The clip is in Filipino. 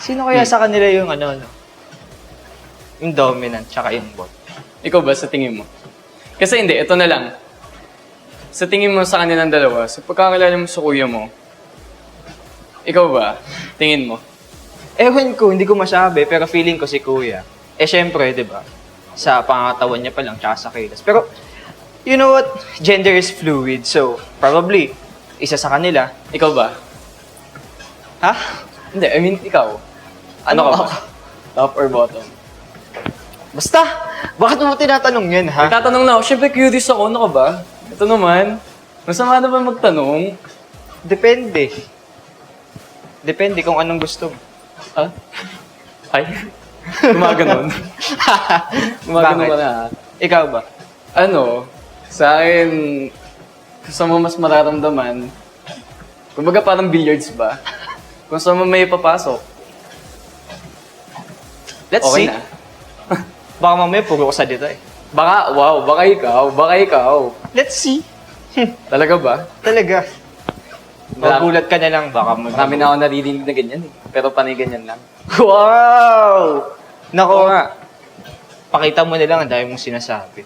Sino kaya sa kanila yung ano, no? Yung dominant, tsaka yung bot? Ikaw ba, sa tingin mo? Kasi hindi, ito na lang. Sa tingin mo sa kanilang dalawa, sa pagkakilala mo sa kuya mo, ikaw ba, tingin mo? Ewan ko, hindi ko masabi, pero feeling ko si kuya. Eh, syempre, di ba? Sa pangatawan niya pa lang, tsaka sa kilos. Pero, you know what? Gender is fluid, so, probably, isa sa kanila. Ikaw ba? Ha? Hindi, I mean, ikaw. Ano ka ba? Top or bottom? Basta, bakit mo tinatanong yan, ha? Nagtatanong na ako, syempre curious ako, ano ka ba? Ito naman, masama na ba magtanong? Depende. Depende kung anong gusto mo. Ha? Ay? Gumaganon. Gumaganon Bakit? ka na, ha? Ikaw ba? Ano, sa akin, gusto mo mas mararamdaman, kumbaga parang billiards ba? Kung saan mo may papasok, Let's okay see. na. Baka mamaya puro ko sa dito eh. Baka, wow, baka ikaw. Let's see. Talaga ba? Talaga. Magulat ka na lang, baka Marami na ako naririnig na ganyan eh. Pero panay ganyan lang. Wow! Nako nga. Pakita mo na lang, ang dami mong sinasabi.